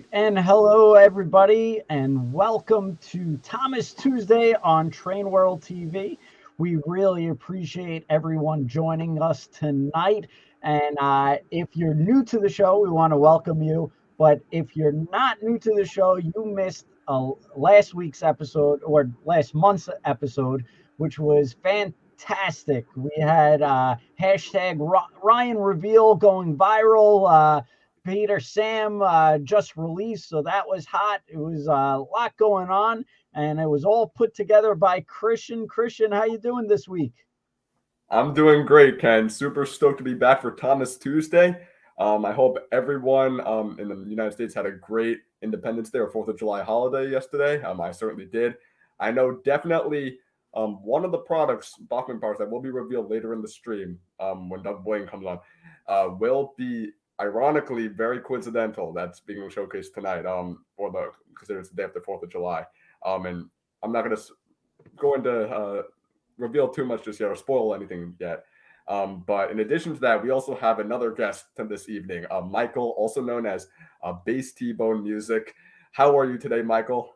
right, and hello everybody, and welcome to Thomas Tuesday on Train World TV. We really appreciate everyone joining us tonight. And if you're new to the show, we want to welcome you. But if you're not new to the show, you missed last week's episode or last month's episode, which was fantastic. We had hashtag Ryan Reveal going viral. Peter Sam just released, so that was hot. It was a lot going on, and it was all put together by Christian. Christian, how you doing this week? I'm doing great, Ken. Super stoked to be back for Thomas Tuesday. I hope everyone in the United States had a great Independence Day or 4th of July holiday yesterday. I certainly did. I know definitely one of the Bachmann products that will be revealed later in the stream when Doug Blaine comes on will be ironically very coincidental. That's being showcased tonight considered it's the day after 4th of July. And I'm not going to go into reveal too much just yet or spoil anything yet. But in addition to that, we also have another guest this evening, Michael, also known as Bass T-Bone Music. How are you today, Michael?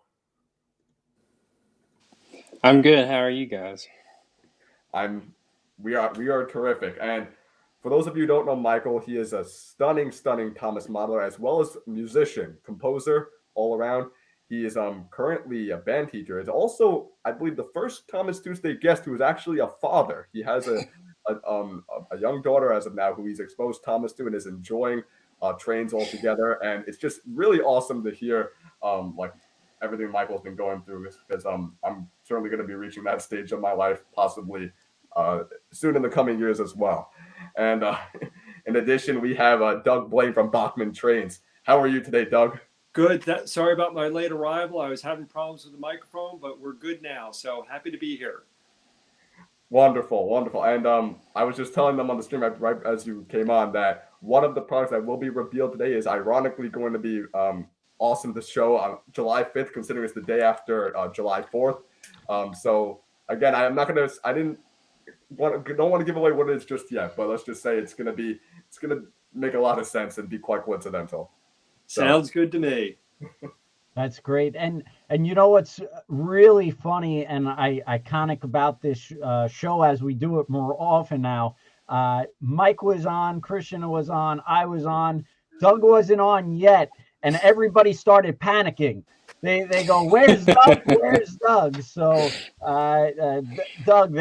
I'm good. How are you guys? We are terrific. And for those of you who don't know Michael, he is a stunning Thomas modeler as well as musician, composer all around. He is currently a band teacher. Is also, I believe, the first Thomas Tuesday guest who is actually a father. He has a young daughter as of now who he's exposed Thomas to and is enjoying trains altogether. And it's just really awesome to hear like everything Michael's been going through, because I'm certainly going to be reaching that stage of my life possibly soon in the coming years as well. And in addition, we have Doug Blaine from Bachmann Trains. How are you today, Doug? Good. Sorry about my late arrival. I was having problems with the microphone, but we're good now. So happy to be here. Wonderful. And I was just telling them on the stream right as you came on that one of the products that will be revealed today is ironically going to be awesome to show on July 5th, considering it's the day after July 4th. So again, I don't want to give away what it is just yet, but let's just say it's going to make a lot of sense and be quite coincidental. Sounds good to me. That's great. And you know what's really funny and iconic about this show, as we do it more often now, Mike was on, Christian was on, I was on, Doug wasn't on yet, and everybody started panicking. They go, "Where's Doug? Where's Doug?" So Doug,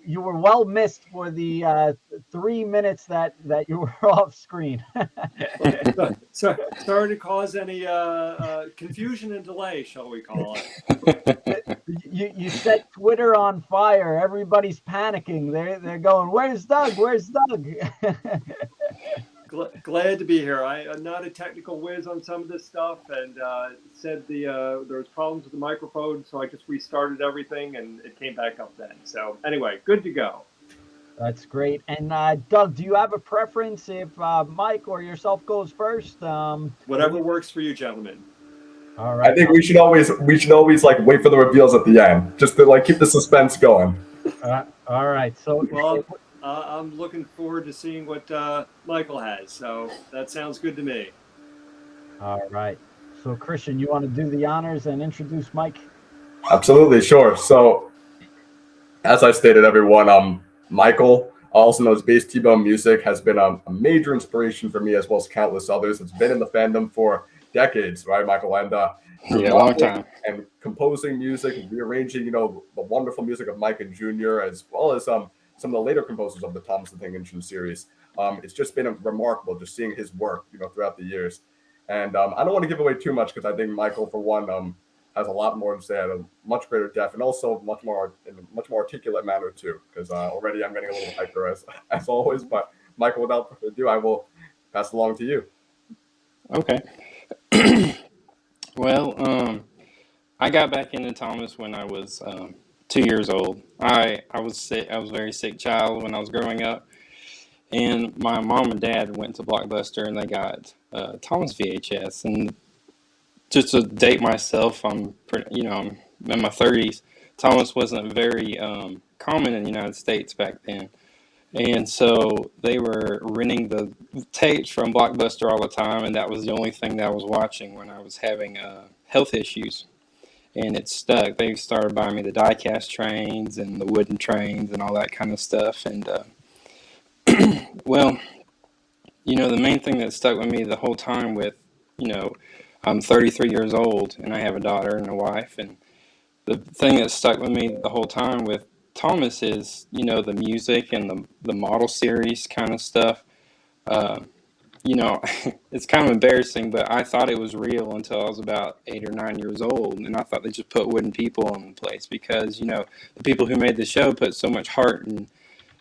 you were well missed for the 3 minutes that you were off screen. So sorry to cause any confusion and delay, shall we call it? You set Twitter on fire. Everybody's panicking. They're going, "Where's Doug? Where's Doug?" Glad to be here. I'm not a technical whiz on some of this stuff, and said there was problems with the microphone, so I just restarted everything, and it came back up then. So anyway, good to go. That's great. And Doug, do you have a preference if Mike or yourself goes first? Whatever works for you, gentlemen. All right. I think we should always like wait for the reveals at the end, just to like keep the suspense going. All right. So well. I'm looking forward to seeing what Michael has. So that sounds good to me. All right. So Christian, you want to do the honors and introduce Mike? Absolutely, sure. So as I stated, everyone, Michael, also known as Bass T-Bone Music, has been a major inspiration for me as well as countless others. It's been in the fandom for decades, right, Michael? And a long time. And composing music, rearranging, the wonderful music of Mike and Jr., as well as some of the later composers of the Thomas the Tank Engine series. It's just been remarkable just seeing his work, throughout the years. And I don't want to give away too much because I think Michael, for one, has a lot more to say at a much greater depth and also in a much more articulate manner too. Because already I'm getting a little hyper as always. But Michael, without further ado, I will pass it along to you. Okay. Well, I got back into Thomas when I was 2 years old. I was sick. I was a very sick child when I was growing up, and my mom and dad went to Blockbuster and they got Thomas VHS. And just to date myself, I'm in my 30s. Thomas wasn't very common in the United States back then, And so they were renting the tapes from Blockbuster all the time, and that was the only thing that I was watching when I was having health issues. And it stuck. They started buying me the die-cast trains and the wooden trains and all that kind of stuff. And well, the main thing that stuck with me the whole time with, I'm 33 years old and I have a daughter and a wife. And the thing that stuck with me the whole time with Thomas is, the music and the model series kind of stuff. Uh, it's kind of embarrassing, but I thought it was real until I was about 8 or 9 years old. And I thought they just put wooden people in place because, the people who made the show put so much heart and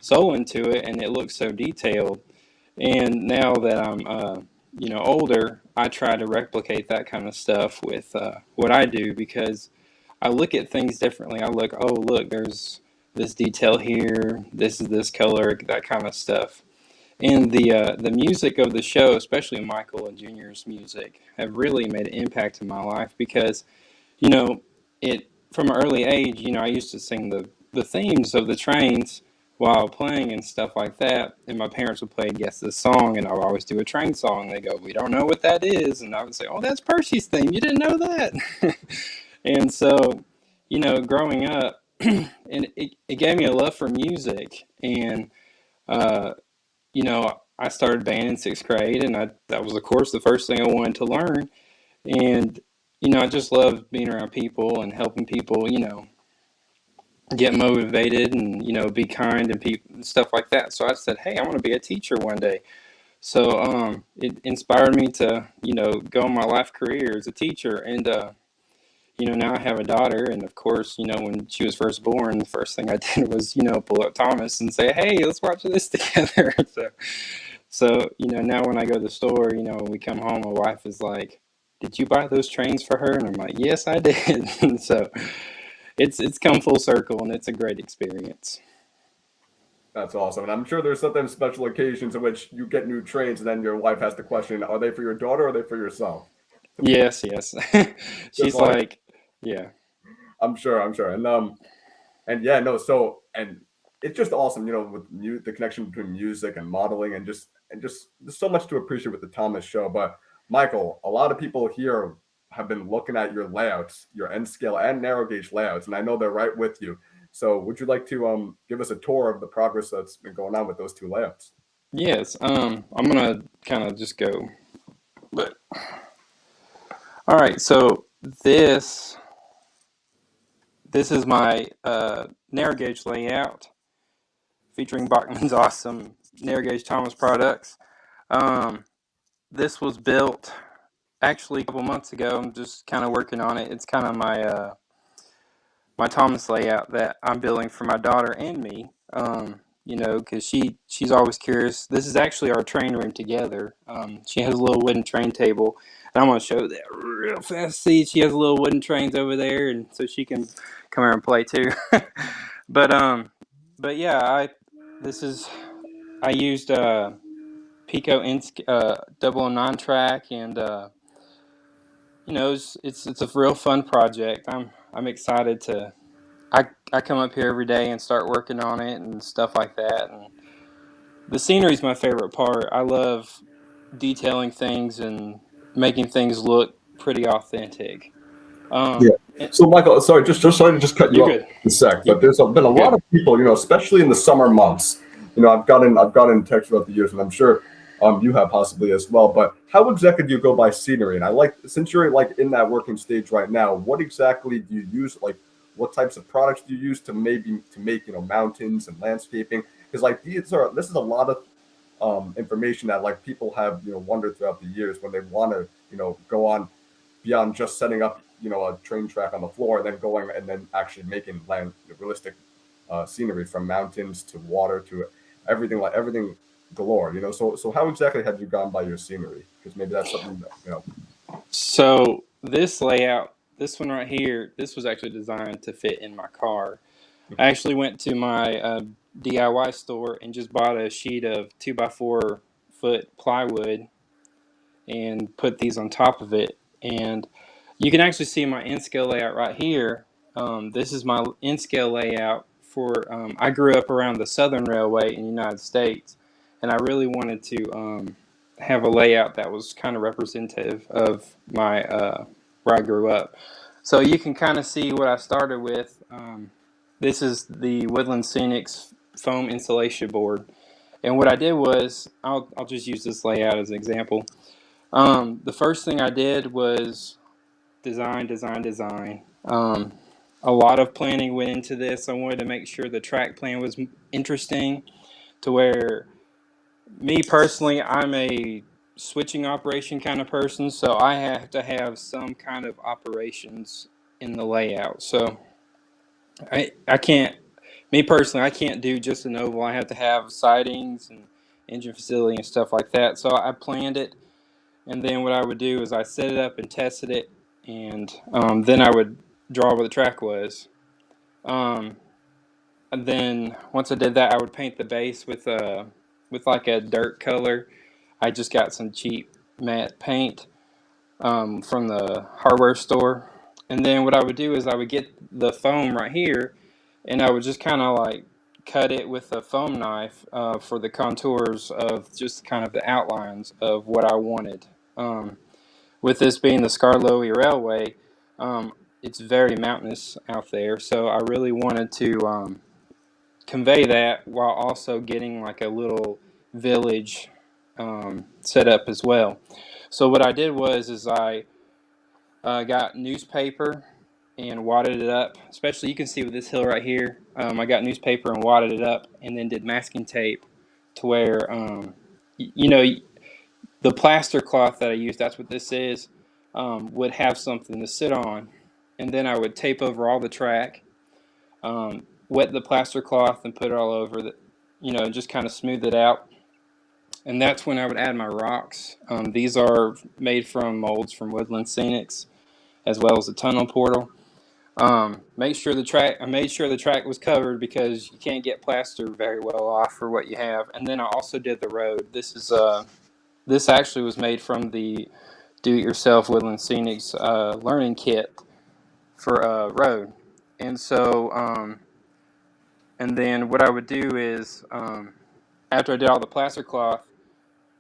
soul into it and it looks so detailed. And now that I'm, older, I try to replicate that kind of stuff with what I do because I look at things differently. I look, oh, look, there's this detail here. This is this color, that kind of stuff. And the music of the show, especially Michael and Junior's music, have really made an impact in my life because, it from an early age, I used to sing the themes of the trains while playing and stuff like that. And my parents would play Guess This Song, and I would always do a train song. They go, we don't know what that is. And I would say, oh, that's Percy's theme. You didn't know that. And so, growing up, and it gave me a love for music. And, I started band in 6th grade, and that was, of course, the first thing I wanted to learn. And, I just love being around people and helping people, get motivated and, be kind and people and stuff like that. So I said, hey, I want to be a teacher one day. So it inspired me to, go on my life career as a teacher. And, now I have a daughter, and of course, when she was first born, the first thing I did was, pull up Thomas and say, hey, let's watch this together. So, now when I go to the store, when we come home, my wife is like, did you buy those trains for her? And I'm like, yes, I did. And so it's come full circle, and it's a great experience. That's awesome. And I'm sure there's sometimes special occasions in which you get new trains and then your wife has to question, are they for your daughter or are they for yourself? Yes. She's like, yeah. I'm sure. And yeah, no, so, and it's just awesome, with the connection between music and modeling and just there's so much to appreciate with the Thomas show. But Michael, a lot of people here have been looking at your layouts, your N scale and narrow gauge layouts, and I know they're right with you. So would you like to give us a tour of the progress that's been going on with those two layouts? Yes. I'm gonna kind of just go, but all right. So this is my narrow gauge layout featuring Bachmann's awesome narrow gauge Thomas products. This was built actually a couple months ago. I'm just kind of working on it. It's kind of my my Thomas layout that I'm building for my daughter and me. Because she's always curious. This is actually our train room together. She has a little wooden train table, and I'm going to show that real fast. See, she has little wooden trains over there, and so she can come here and play too. But yeah, I used Pico 009 track, and it's a real fun project. I'm excited to. I come up here every day and start working on it and stuff like that. And the scenery is my favorite part. I love detailing things and making things look pretty authentic. So Michael, sorry, just sorry to just cut you off a sec, but there's been a lot of people, especially in the summer months. I've gotten texts throughout the years, and I'm sure you have possibly as well. But how exactly do you go by scenery? And since you're in that working stage right now, what exactly do you use? What types of products do you use to make mountains and landscaping? Because this is a lot of information that people have wondered throughout the years when they want to go on beyond just setting up a train track on the floor and then going and then actually making realistic scenery from mountains to water to everything galore. So how exactly have you gone by your scenery? Because maybe that's something that So this layout. This one right here, this was actually designed to fit in my car. I actually went to my DIY store and just bought a sheet of 2x4 foot plywood and put these on top of it. And you can actually see my N-scale layout right here. This is my N-scale layout I grew up around the Southern Railway in the United States, and I really wanted to have a layout that was kind of representative of my where I grew up. So you can kind of see what I started with. This is the Woodland Scenics foam insulation board. And what I did was, I'll just use this layout as an example. The first thing I did was design. A lot of planning went into this. I wanted to make sure the track plan was interesting to where, me personally, I'm a switching operation kind of person, so I have to have some kind of operations in the layout. So I can't, me personally, I can't do just an oval. I have to have sidings and engine facility and stuff like that. So I planned it, and then what I would do is I set it up and tested it, and then I would draw where the track was. And then once I did that, I would paint the base with like a dirt color. I just got some cheap matte paint from the hardware store. And then what I would do is I would get the foam right here, and I would just kind of like cut it with a foam knife for the contours of just kind of the outlines of what I wanted. With this being the Skarloey Railway, it's very mountainous out there, so I really wanted to convey that while also getting like a little village set up as well. So what I did was I got newspaper and wadded it up. Especially, you can see with this hill right here, I got newspaper and wadded it up, and then did masking tape to where you know, the plaster cloth that I used, that's what this is, would have something to sit on, and then I would tape over all the track, wet the plaster cloth and put it all over the, just kind of smooth it out. And that's when I would add my rocks. These are made from molds from Woodland Scenics, as well as the tunnel portal. I made sure the track was covered because you can't get plaster very well off for what you have. And then I also did the road. This actually was made from the do-it-yourself Woodland Scenics learning kit for road. And so, and then what I would do is, after I did all the plaster cloth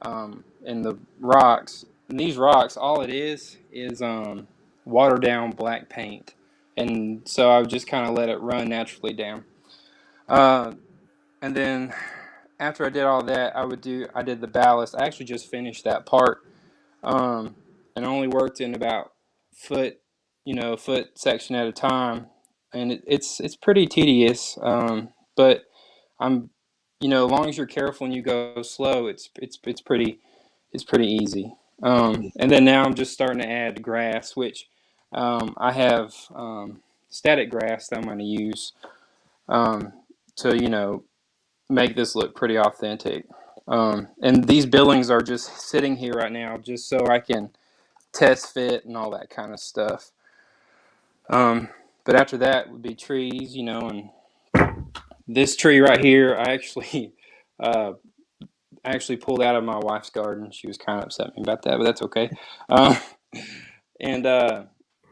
and the rocks, and these rocks, all it is watered down black paint. And so I would just kind of let it run naturally down. And then after I did all that, I did the ballast. I actually just finished that part, and only worked in about foot section at a time. And it's pretty tedious, but I'm, as long as you're careful and you go slow, it's pretty easy. And then now I'm just starting to add grass, which I have static grass that I'm going to use to make this look pretty authentic. And these billings are just sitting here right now just so I can test fit and all that kind of stuff. But after that would be trees, and this tree right here, I actually pulled out of my wife's garden. She was kind of upset me about that, but that's okay. And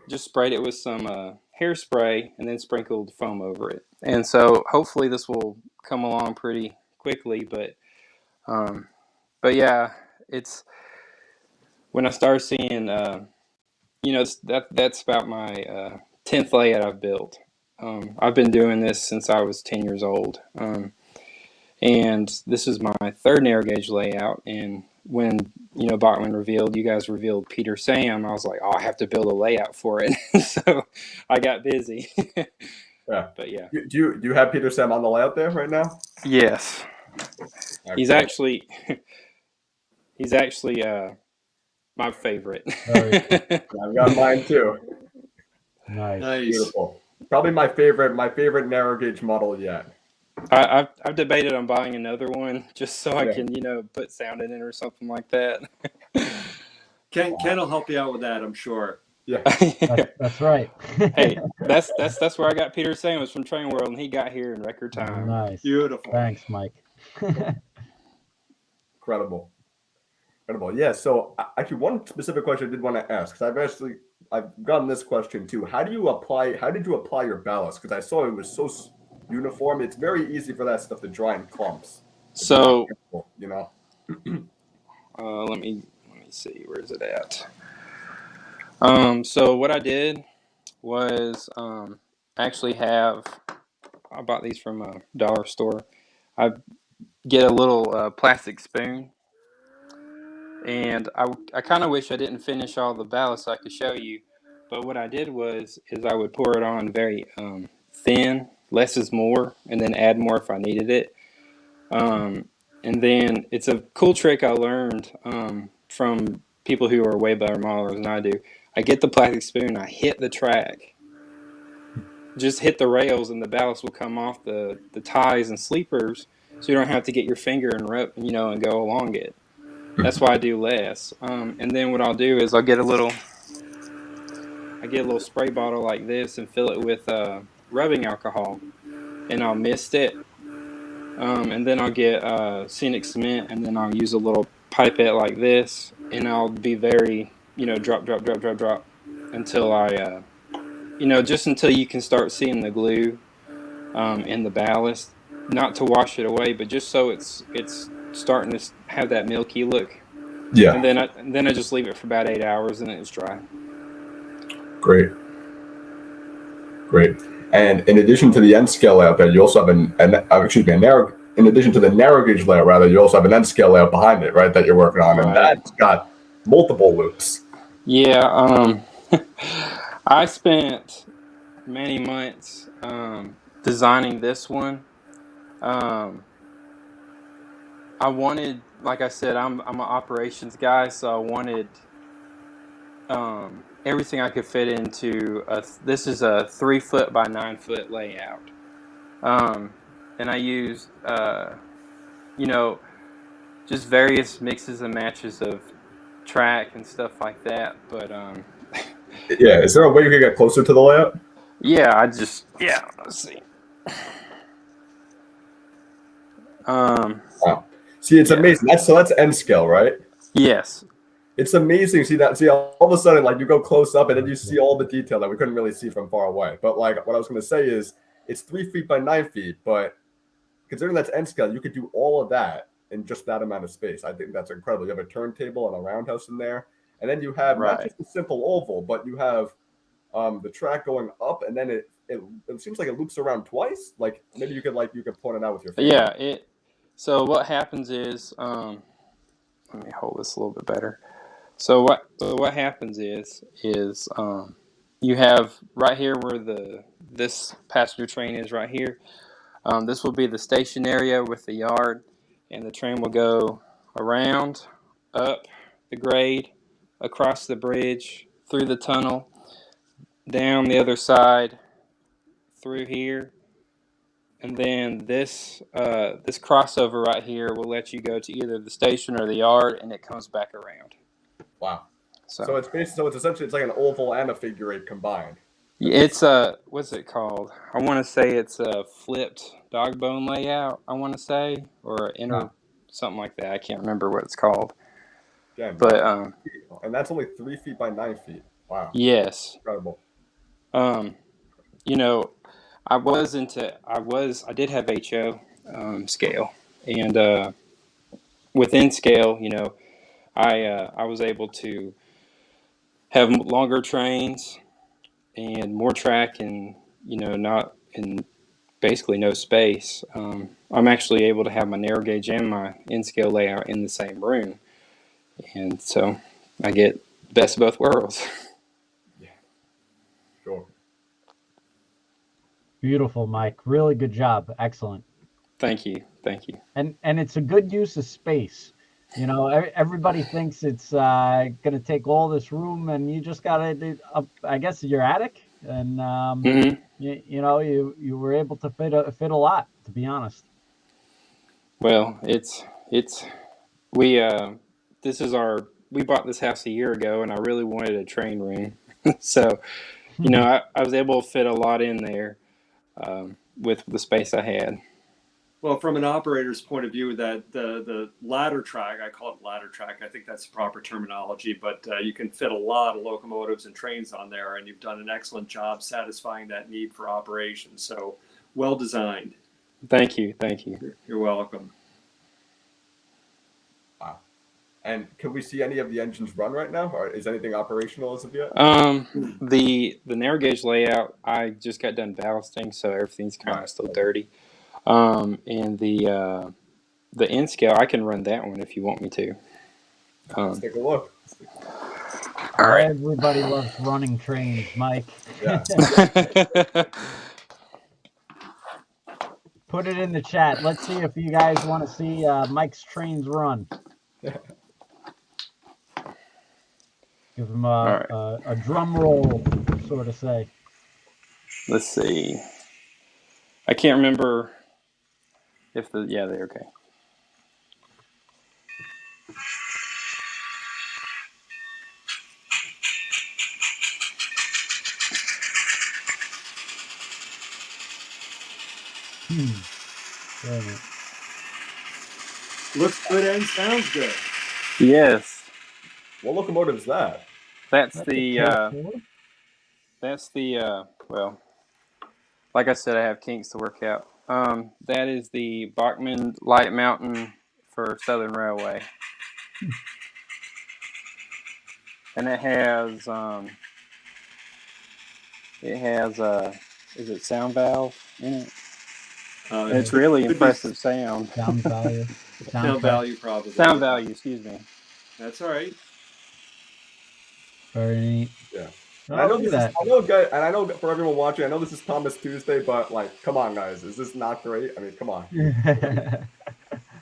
just sprayed it with some hairspray and then sprinkled foam over it. And so hopefully this will come along pretty quickly. But yeah, it's when I start seeing, that's about my 10th layout I've built. I've been doing this since I was 10 years old. And this is my third narrow gauge layout. And when, Bachmann you guys revealed Peter Sam, I was like, oh, I have to build a layout for it. So I got busy. Yeah. But yeah. Do you have Peter Sam on the layout there right now? Yes. Okay. He's actually my favorite. I've got mine too. Nice. Beautiful. Probably my favorite narrow gauge model yet. I've debated on buying another one just so I can, put sound in it or something like that. Ken will help you out with that, I'm sure. Yeah, that's right. Hey, that's where I got Peter Sam, was from Train World, and he got here in record time. Nice, beautiful. Thanks, Mike. Incredible. Yeah. So actually, one specific question I did want to ask, because I've gotten this question too. How did you apply your ballast? Because I saw it was uniform, it's very easy for that stuff to dry in clumps. So, You know. let me see, where's it at? So what I did was actually I bought these from a dollar store. I get a little plastic spoon, and I kind of wish I didn't finish all the ballast so I could show you. But what I did is I would pour it on very thin, less is more, and then add more if I needed it. And then it's a cool trick I learned from people who are way better modelers than I do. I get the plastic spoon, I hit the track, just hit the rails, and the ballast will come off the ties and sleepers, so you don't have to get your finger and rub, and go along it. That's why I do less. And then what I'll do is I get a little spray bottle like this and fill it with rubbing alcohol, and I'll mist it. And then I'll get scenic cement, and then I'll use a little pipette like this, and I'll be very, drop until I, just until you can start seeing the glue in the ballast. Not to wash it away, but just so it's starting to have that milky look. Yeah. And then I just leave it for about 8 hours, and then it's dry. Great. And in addition to the N scale layout, there you also have in addition to the narrow gauge layout, rather, you also have an N scale layout behind it, right? That you're working on, and that's got multiple loops. Yeah. I spent many months designing this one. I wanted, like I said, I'm an operations guy, so I wanted everything I could fit into this is a 3 foot by 9 foot layout. And I used, just various mixes and matches of track and stuff like that. But yeah, is there a way you can get closer to the layout? Yeah, let's see. Wow. See, it's amazing. That's N scale, right? Yes. It's amazing. See all of a sudden, like, you go close up and then you see all the detail that we couldn't really see from far away. But like, what I was going to say is, it's 3 feet by 9 feet, but considering that's N scale, you could do all of that in just that amount of space. I think that's incredible. You have a turntable and a roundhouse in there, and then you have not just a simple oval, but you have the track going up, and then it seems like it loops around twice. Like, maybe you could point it out with your finger. Yeah. So what happens is, let me hold this a little bit better. So what happens is you have right here where this passenger train is right here. This will be the station area with the yard, and the train will go around, up the grade, across the bridge, through the tunnel, down the other side, through here, and then this crossover right here will let you go to either the station or the yard, and it comes back around. Wow. So it's essentially it's like an oval and a figure eight combined. It's what's it called? I want to say it's a flipped dog bone layout. I want to say, or something like that. I can't remember what it's called. Yeah, but and that's only 3 feet by 9 feet. Wow. Yes. Incredible. I did have HO scale, and within scale, I was able to have longer trains and more track, and not in basically no space. I'm actually able to have my narrow gauge and my N scale layout in the same room, and so I get best of both worlds. Yeah, sure. Beautiful, Mike. Really good job. Excellent. Thank you. And it's a good use of space. Everybody thinks it's going to take all this room, and you just got to do, I guess, your attic, and you were able to fit a lot, to be honest. Well, we bought this house a year ago, and I really wanted a train room, so I was able to fit a lot in there with the space I had. Well, from an operator's point of view, that the ladder track, I call it ladder track. I think that's the proper terminology, but you can fit a lot of locomotives and trains on there, and you've done an excellent job satisfying that need for operations. So well designed. Thank you. Thank you. You're welcome. Wow. And can we see any of the engines run right now, or is anything operational as of yet? The narrow gauge layout, I just got done ballasting, so everything's kind of still dirty. And the N scale, I can run that one if you want me to. Let's take a look. All right. Everybody loves running trains, Mike. Yeah. Put it in the chat. Let's see if you guys want to see Mike's trains run. Give him a drum roll, sort of say. Let's see. I can't remember if they're okay. Looks good and sounds good. Yes. What locomotive is that? That's well, like I said, I have kinks to work out. That is the Bachmann Light Mountain for Southern Railway. And it has is it sound valve in it? It's really impressive sound. Sound value. Sound value, probably. Sound value, excuse me. That's all right. Very neat. Yeah. I know that. I know for everyone watching, I know this is Thomas Tuesday, but like, come on, guys, is this not great? I mean, come on.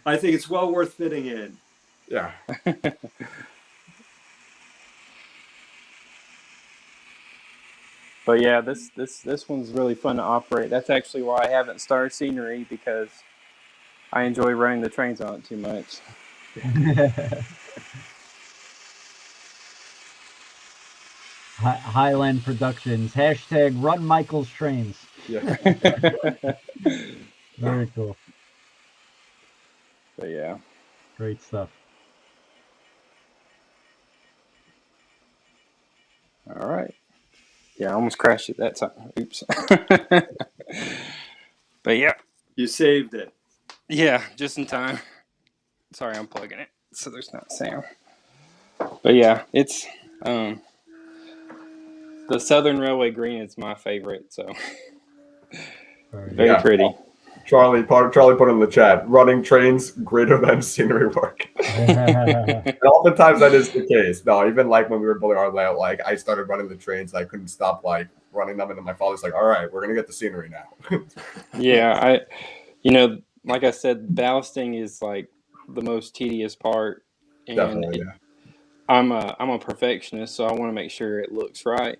I think it's well worth fitting in. Yeah. But yeah, this one's really fun to operate. That's actually why I haven't started scenery, because I enjoy running the trains on it too much. Highland Productions. # run Michael's trains. Yeah. Very cool. But yeah. Great stuff. All right. Yeah, I almost crashed it that time. Oops. But yeah. You saved it. Yeah, just in time. Sorry, I'm plugging it so there's not sound. But yeah, it's the Southern Railway green is my favorite, so very pretty. Charlie put in the chat, running trains greater than scenery work. And oftentimes that is the case. No, even like when we were building our layout, like I started running the trains, I couldn't stop like running them, and then my father's like, all right, we're gonna get the scenery now. Yeah, like I said, ballasting is like the most tedious part. And definitely, yeah. I'm a perfectionist, so I want to make sure it looks right.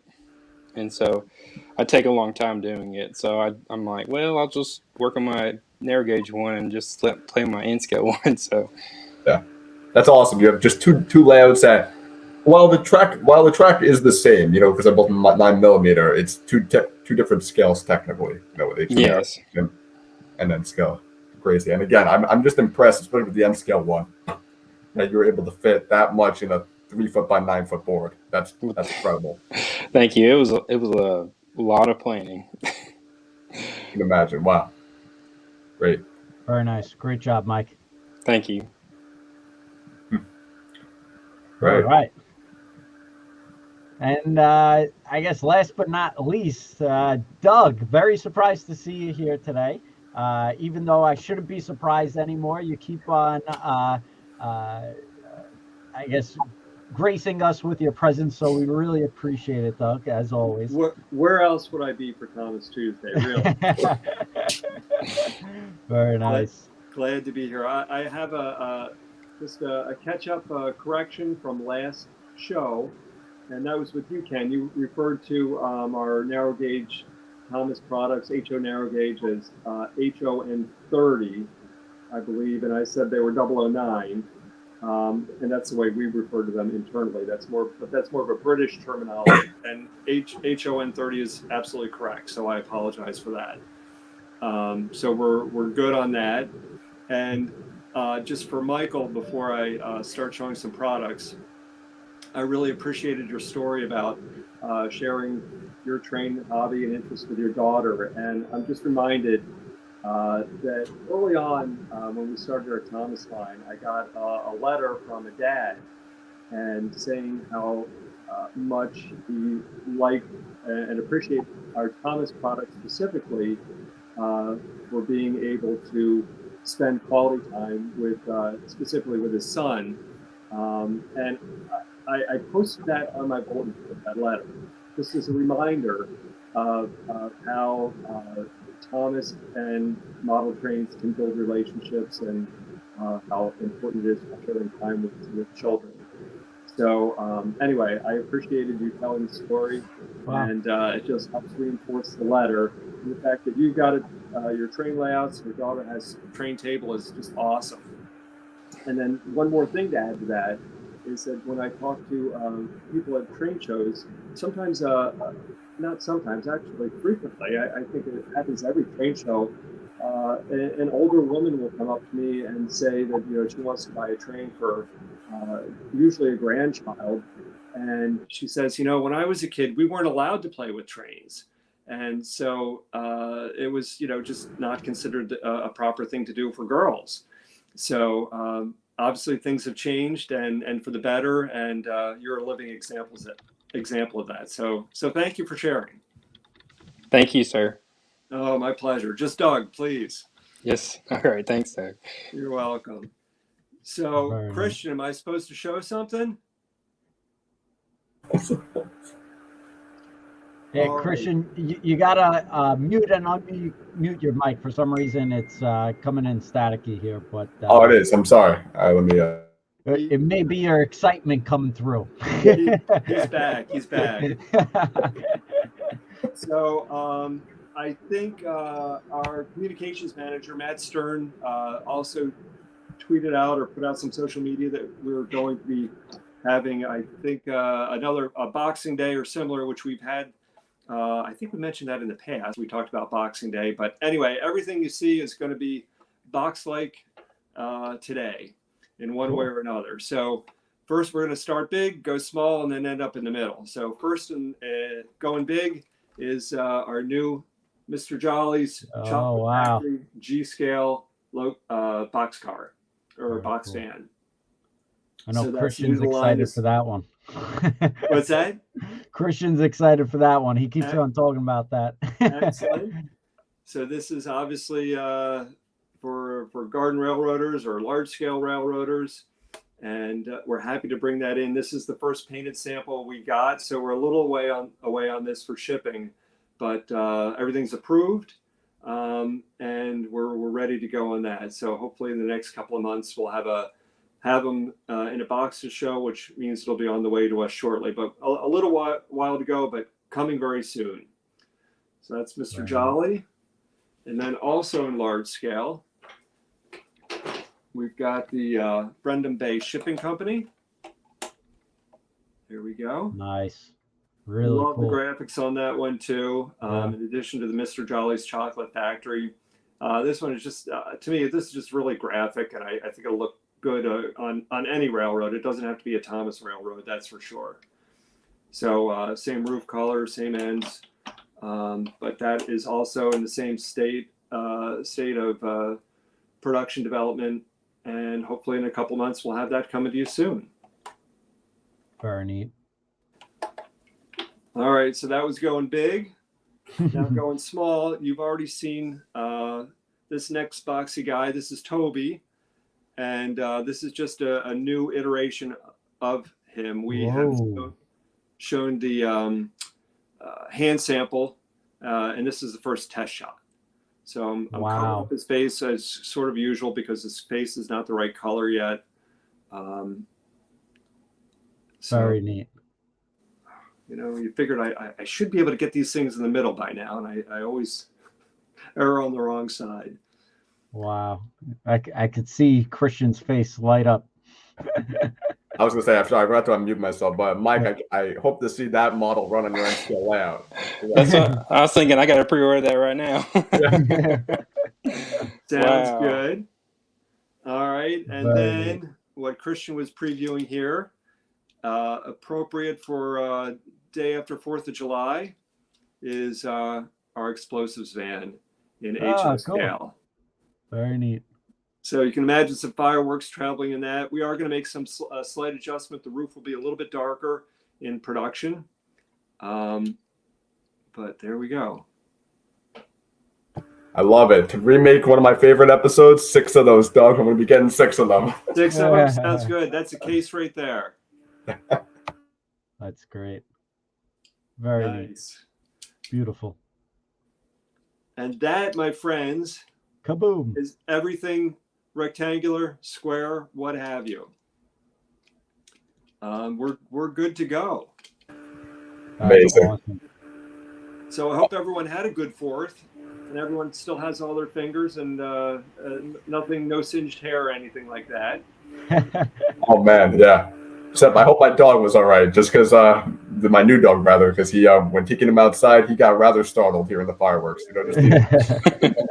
And so I take a long time doing it. So I'm like, well, I'll just work on my narrow gauge one and just play my N scale one. So yeah, that's awesome. You have just two layouts that, while the track is the same, because they're both 9mm, it's two different scales technically. With H yes, and then scale. Crazy. And again, I'm just impressed, especially with the N scale one, that you were able to fit that much in a 3-foot by 9-foot board. That's incredible. Thank you. It was a lot of planning. You can imagine. Wow. Great. Very nice. Great job, Mike. Thank you. Right. All right. And I guess last but not least, Doug, very surprised to see you here today. Even though I shouldn't be surprised anymore, you keep on, I guess, gracing us with your presence, so we really appreciate it, Doug, as always. Where else would I be for Thomas Tuesday, really? Very nice. Glad to be here. I have just a catch-up correction from last show, and that was with you, Ken. You referred to our narrow gauge Thomas products, HO narrow gauge, as HON 30, I believe, and I said they were 009. And that's the way we refer to them internally. That's more of a British terminology. And HON 30 is absolutely correct. So I apologize for that. So we're good on that. And just for Michael, before I start showing some products, I really appreciated your story about sharing your train hobby and interest with your daughter. And I'm just reminded that early on, when we started our Thomas line, I got a letter from a dad and saying how much he liked and appreciated our Thomas product specifically for being able to spend quality time with, specifically with his son. And I posted that on my bulletin board, that letter, just as a reminder of how Thomas and model trains can build relationships and how important it is for sharing time with children. So anyway, I appreciated you telling the story, and it just helps reinforce the letter. And the fact that you've got it, your train layouts, your daughter has a train table is just awesome. And then one more thing to add to that is that when I talk to people at train shows, sometimes, not sometimes, actually frequently, I think it happens every train show, an older woman will come up to me and say that she wants to buy a train for usually a grandchild, and she says, when I was a kid, we weren't allowed to play with trains, and so it was just not considered a proper thing to do for girls. So obviously things have changed and for the better, and you're a living example of that. So thank you for sharing. Thank you, sir. Oh, my pleasure. Just Doug, please. Yes. All right. Thanks, Doug. You're welcome. So, Christian, am I supposed to show something? Hey, Christian, you gotta mute and unmute your mic. For some reason, it's coming in staticky here. But oh, it is. I'm sorry. All right, let me. It may be your excitement coming through. He's back. He's back. So I think our communications manager, Matt Stern, also tweeted out or put out some social media that we're going to be having, I think, another Boxing Day or similar, which we've had. I think we mentioned that in the past. We talked about Boxing Day. But anyway, everything you see is going to be box-like today in one way or another. So first, we're going to start big, go small, and then end up in the middle. So first, going big is our new Mr. Jolly's Chocolate Factory G-scale boxcar or box fan. I know Christian's excited for that one. What's that? Christian's excited for that one. He keeps on talking about that. Excellent. So this is obviously for garden railroaders or large-scale railroaders, and we're happy to bring that in. This is the first painted sample we got, so we're a little away on this for shipping, but everything's approved, and we're ready to go on that. So hopefully in the next couple of months we'll have them in a box to show, which means it'll be on the way to us shortly. But a little while to go, but coming very soon. So that's Mr. Jolly, and then also in large scale, we've got the Brendan Bay Shipping Company. Here we go. Nice. Really love cool. the graphics on that one too. In addition to the Mr. Jolly's Chocolate Factory. This one is just, to me, this is just really graphic, and I think it'll look good on any railroad. It doesn't have to be a Thomas railroad, that's for sure. So same roof color, same ends, but that is also in the same state of production development, and hopefully in a couple months we'll have that coming to you soon. Very neat. All right, so that was going big. Now going small. You've already seen this next boxy guy. This is Toby, and this is just a new iteration of him. We have shown the hand sample, and this is the first test shot. So I'm covering up his face as sort of usual because his face is not the right color yet. Very neat. You figured I should be able to get these things in the middle by now, and I always err on the wrong side. Wow. I could see Christian's face light up. I was going to say, I'm sorry, I forgot to unmute myself, but Mike, I hope to see that model run on your N-scale layout. That's what I was thinking. I got to pre-order that right now. Sounds good. All right. And then what Christian was previewing here, appropriate for day after 4th of July. is our explosives van in Ah, HO cool. scale. Very neat. So you can imagine some fireworks traveling in that. We are going to make some slight adjustment. The roof will be a little bit darker in production. But there we go. I love it. To remake one of my favorite episodes, 6 of those, Doug. I'm going to be getting 6 of them. 6 of them sounds good. That's a case right there. That's great. Very nice. Neat. Beautiful. And that, my friends, kaboom, is everything rectangular, square, what have you. We're good to go. Amazing. Awesome. So I hope everyone had a good 4th, and everyone still has all their fingers and nothing, no singed hair or anything like that. Oh man, yeah. Except I hope my dog was all right, just because my new dog rather, because he when taking him outside, he got rather startled hearing the fireworks. You know,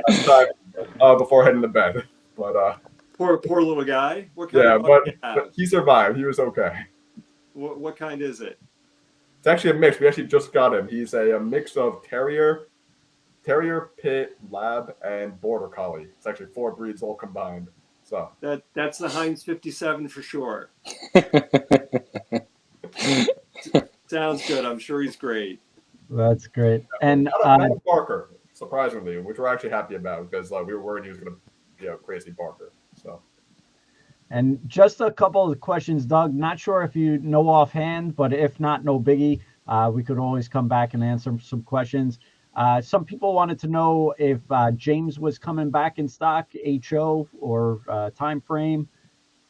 just time before heading to bed. But poor little guy. What kind yeah, of dog do you have? but he survived. He was okay. What kind is it? It's actually a mix. We actually just got him. He's a mix of terrier, pit, lab, and border collie. It's actually 4 breeds all combined. So that's the Heinz 57 for sure. Sounds good. I'm sure he's great. That's great. And not a barker, surprisingly, which we're actually happy about because we were worried he was going to be a crazy barker. So. And just a couple of questions, Doug. Not sure if you know offhand, but if not, no biggie. We could always come back and answer some questions. Some people wanted to know if James was coming back in stock, HO or time frame.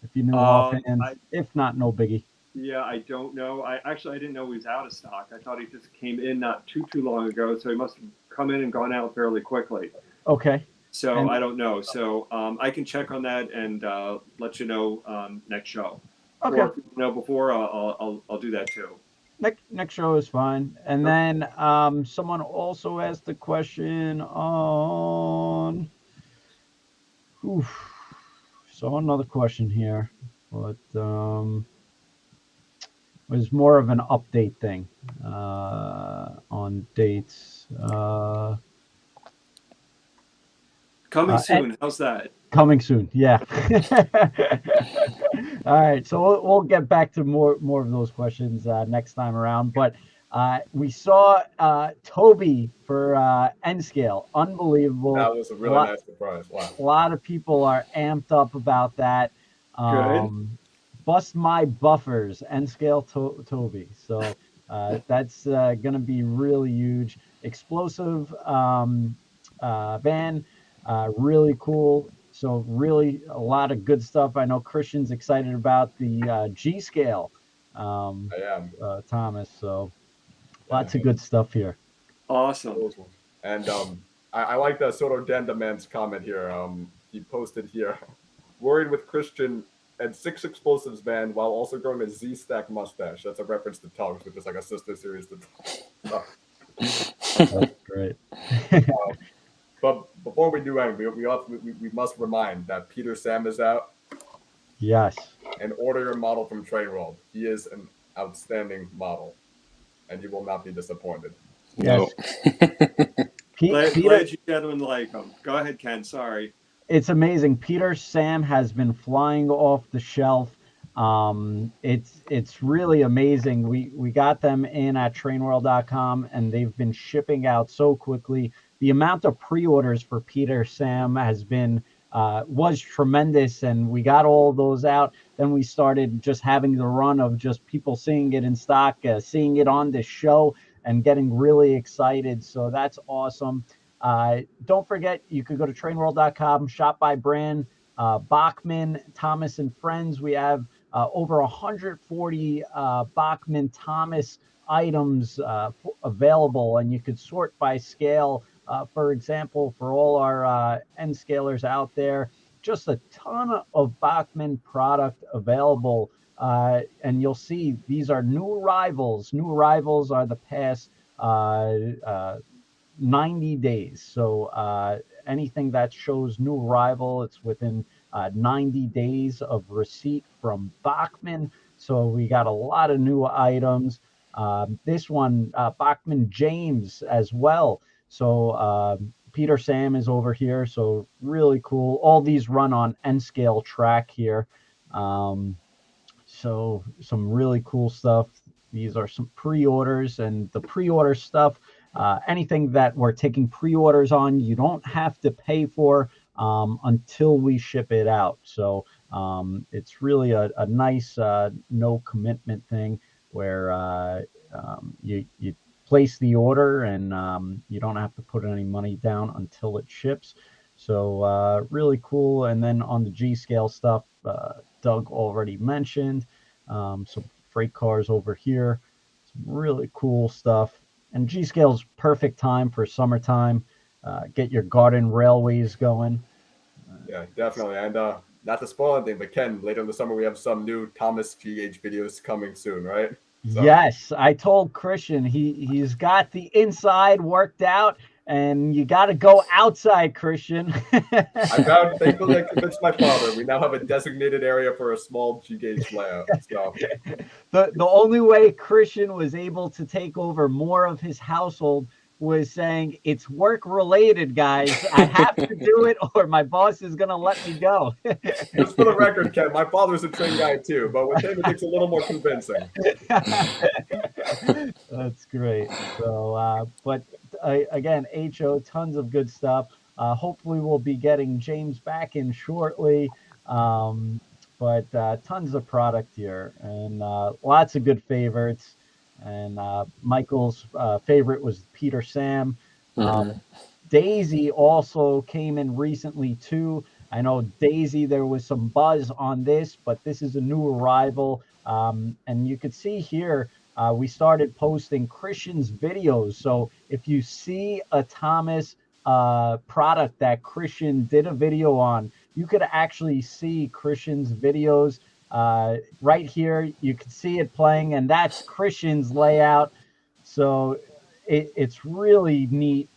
If you knew offhand, if not, no biggie. Yeah, I don't know. I didn't know he was out of stock. I thought he just came in not too long ago, so he must have come in and gone out fairly quickly. Okay. So I don't know. So I can check on that and let you know next show. Okay. Or if you know before, I'll do that too. Next show is fine. And then someone also asked a question on. So another question here, but was more of an update thing on dates. Coming soon. How's that? Coming soon. Yeah. All right. So we'll get back to more of those questions next time around. But we saw Toby for N Scale. Unbelievable. That was a really nice surprise. Wow. A lot of people are amped up about that. Good. Bust my buffers, N Scale Toby. So that's going to be really huge. Explosive van. Really cool. So really a lot of good stuff. I know Christian's excited about the G scale. I am. Thomas. So lots of good stuff here. Awesome. And I like the Soto Dandaman's comment here. He posted here, worried with Christian and 6 explosives van while also growing a Z-stack mustache. That's a reference to Tugs, which is like a sister series to Tugs. That's great. But before we do anything, we must remind that Peter Sam is out. Yes. And order your model from Train World. He is an outstanding model, and you will not be disappointed. Yes. Glad you gentlemen like him. Go ahead, Ken. Sorry. It's amazing. Peter Sam has been flying off the shelf. It's really amazing. We got them in at trainworld.com and they've been shipping out so quickly. The amount of pre-orders for Peter Sam has been was tremendous, and we got all those out. Then we started just having the run of just people seeing it in stock, seeing it on the show, and getting really excited. So that's awesome. Don't forget, you could go to trainworld.com, shop by brand, Bachmann, Thomas and Friends. We have over 140 Bachmann Thomas items available, and you could sort by scale. For example, for all our N scalers out there, just a ton of Bachmann product available. And you'll see these are new arrivals. New arrivals are the past 90 days. So anything that shows new arrival, it's within 90 days of receipt from Bachmann. So we got a lot of new items. This one, Bachmann James as well. So Peter Sam is over here. So really cool. All these run on N-scale track here. So some really cool stuff. These are some pre-orders, and the pre-order stuff, anything that we're taking pre-orders on, you don't have to pay for until we ship it out. So it's really a nice no commitment thing where you place the order and you don't have to put any money down until it ships. So really cool. And then on the G scale stuff, Doug already mentioned some freight cars over here, some really cool stuff. And G scale's perfect time for summertime. Get your garden railways going. Yeah, definitely. And not to spoil anything, but Ken, later in the summer we have some new Thomas GH videos coming soon, right? So. Yes, I told Christian he's got the inside worked out, and you got to go outside, Christian. Thankfully, I convinced my father. We now have a designated area for a small G-gauge layout. So. The only way Christian was able to take over more of his household was saying, it's work related, guys. I have to do it or my boss is going to let me go. Just for the record, Ken, my father's a train guy too, but with him, it takes a little more convincing. That's great. So, but again, HO, tons of good stuff. Hopefully we'll be getting James back in shortly. But tons of product here and lots of good favorites. And Michael's favorite was Peter Sam. Daisy also came in recently too. I know Daisy, there was some buzz on this, but this is a new arrival. And you could see here, we started posting Christian's videos. So if you see a Thomas product that Christian did a video on, you could actually see Christian's videos right here. You can see it playing, and that's Christian's layout. So it's really neat.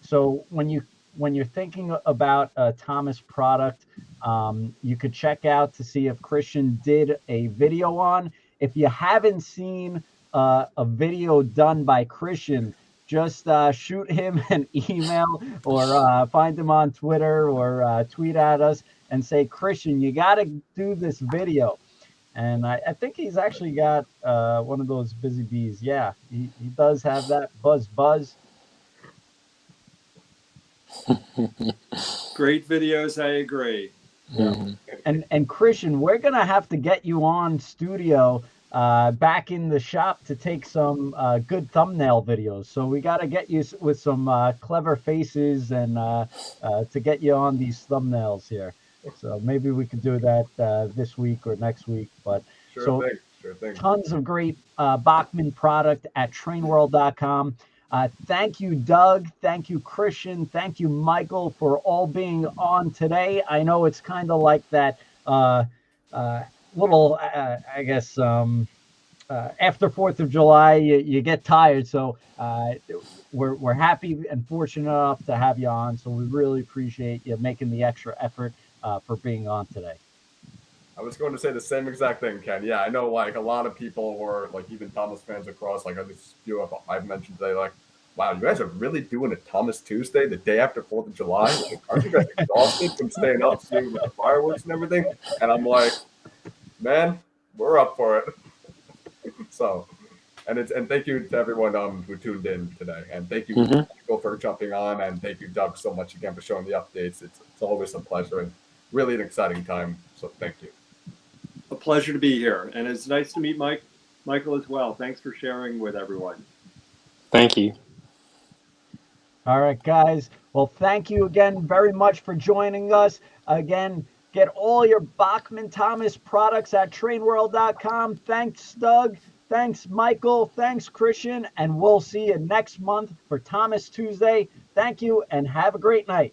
So when you're thinking about a Thomas product, you could check out to see if Christian did a video on. If you haven't seen a video done by Christian, just shoot him an email or find him on Twitter or tweet at us and say, Christian, you got to do this video. And I think he's actually got one of those busy bees. Yeah, he does have that buzz. Great videos, I agree. Yeah. And Christian, we're going to have to get you on studio back in the shop to take some good thumbnail videos. So we got to get you with some clever faces and to get you on these thumbnails here. So maybe we could do that this week or next week. But Sure thing. Tons of great Bachmann product at trainworld.com. Thank you, Doug. Thank you, Christian. Thank you, Michael, for all being on today. I know it's kind of like that little, I guess, after 4th of July, you get tired. So we're happy and fortunate enough to have you on. So we really appreciate you making the extra effort for being on today. I was going to say the same exact thing, Ken. Yeah, I know, like, a lot of people were, like, even Thomas fans across, like, this few I've mentioned today, like, wow, you guys are really doing a Thomas Tuesday the day after 4th of July? Like, aren't you guys exhausted from staying up seeing the fireworks and everything? And I'm like, man, we're up for it. So, and thank you to everyone who tuned in today. And thank you, Michael, for jumping on. And thank you, Doug, so much again for showing the updates. It's always a pleasure and really an exciting time. So thank you. A pleasure to be here. And it's nice to meet Michael as well. Thanks for sharing with everyone. Thank you. All right, guys. Well, thank you again very much for joining us. Again, get all your Bachmann Thomas products at trainworld.com. Thanks, Doug. Thanks, Michael. Thanks, Christian. And we'll see you next month for Thomas Tuesday. Thank you and have a great night.